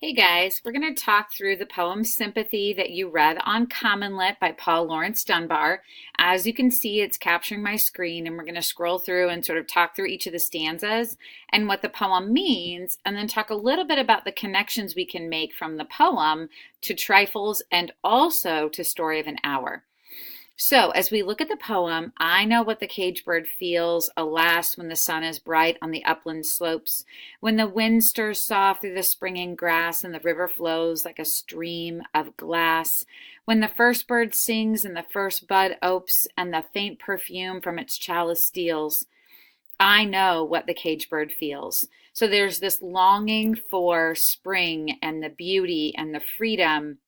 Hey guys, we're going to talk through the poem Sympathy that you read on Common Lit by Laurence Dunbar. As you can see, it's capturing my screen, and we're going to scroll through and sort of talk through each of the stanzas and what the poem means, and then talk a little bit about the connections we can make from the poem to trifles and also to Story of an Hour. So, as we look at the poem, I know what the cage bird feels, alas, when the sun is bright on the upland slopes, when the wind stirs soft through the springing grass and the river flows like a stream of glass, when the first bird sings and the first bud opes and the faint perfume from its chalice steals. I know what the cage bird feels. So there's this longing for spring and the beauty and the freedom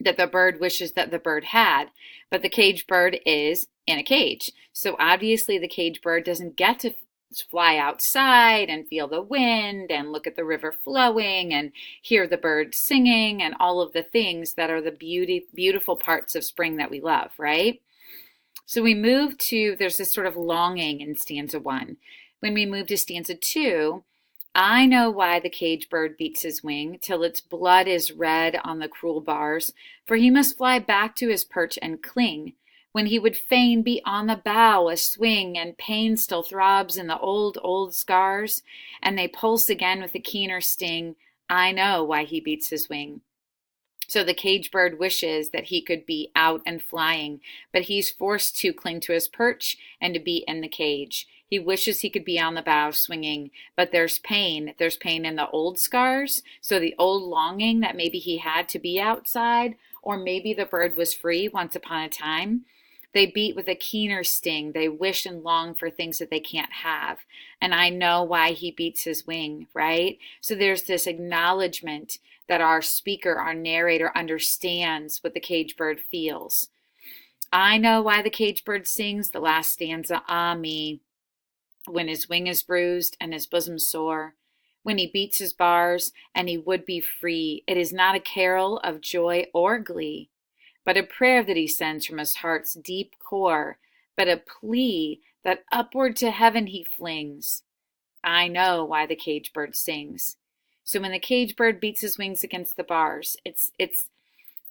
that the bird wishes that the bird had, but the caged bird is in a cage. So obviously the caged bird doesn't get to fly outside and feel the wind and look at the river flowing and hear the birds singing and all of the things that are the beautiful parts of spring that we love, right? So we move to, there's this sort of longing in stanza 1. When we move to stanza 2, I know why the cage bird beats his wing till its blood is red on the cruel bars, for he must fly back to his perch and cling, when he would fain be on the bough a swing, and pain still throbs in the old scars, and they pulse again with a keener sting. I know why he beats his wing. So the cage bird wishes that he could be out and flying, but he's forced to cling to his perch and to be in the cage. He wishes he could be on the bough swinging, but there's pain. There's pain in the old scars, so the old longing that maybe he had to be outside, or maybe the bird was free once upon a time. They beat with a keener sting. They wish and long for things that they can't have. And I know why he beats his wing, right? So there's this acknowledgement that our speaker, our narrator, understands what the cage bird feels. I know why the cage bird sings, the last stanza, ah me, when his wing is bruised and his bosom sore, when he beats his bars and he would be free. It is not a carol of joy or glee, but a prayer that he sends from his heart's deep core, but a plea that upward to heaven he flings. I know why the cage bird sings. So when the cage bird beats his wings against the bars, it's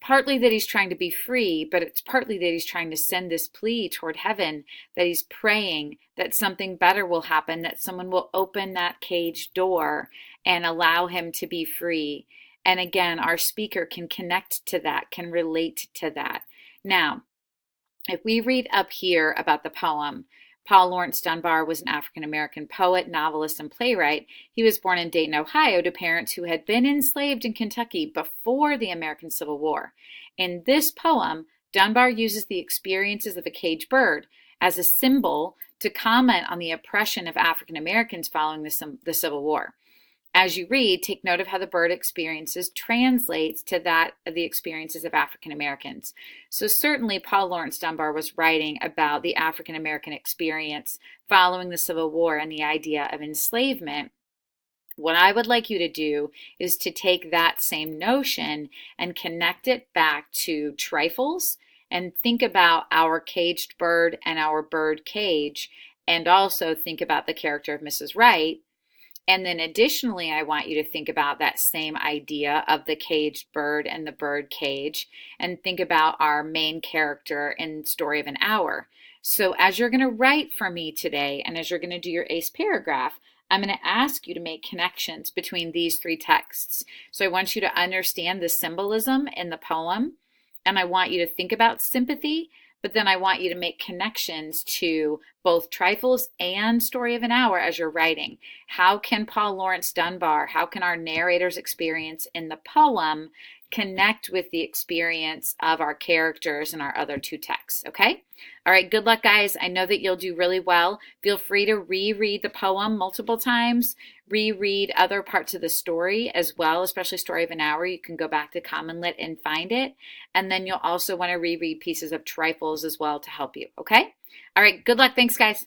partly that he's trying to be free, but it's partly that he's trying to send this plea toward heaven, that he's praying that something better will happen, that someone will open that cage door and allow him to be free. And again, our speaker can connect to that, can relate to that. Now, if we read up here about the poem, Laurence Dunbar was an African-American poet, novelist, and playwright. He was born in Dayton, Ohio, to parents who had been enslaved in Kentucky before the American Civil War. In this poem, Dunbar uses the experiences of a caged bird as a symbol to comment on the oppression of African Americans following the Civil War. As you read, take note of how the bird experiences translates to that of the experiences of African Americans. So certainly Laurence Dunbar was writing about the African American experience following the Civil War and the idea of enslavement. What I would like you to do is to take that same notion and connect it back to trifles and think about our caged bird and our bird cage, and also think about the character of Mrs. Wright. And then additionally, I want you to think about that same idea of the caged bird and the bird cage, and think about our main character in Story of an Hour. So as you're going to write for me today, and as you're going to do your ACE paragraph, I'm going to ask you to make connections between these three texts. So I want you to understand the symbolism in the poem, and I want you to think about sympathy, but then I want you to make connections to both trifles and Story of an Hour as you're writing. How can Laurence Dunbar, how can our narrator's experience in the poem connect with the experience of our characters in our other two texts, okay? All right, good luck, guys. I know that you'll do really well. Feel free to reread the poem multiple times, reread other parts of the story as well, especially Story of an Hour. You can go back to Common Lit and find it. And then you'll also want to reread pieces of trifles as well to help you, okay? All right, good luck. Thanks, guys.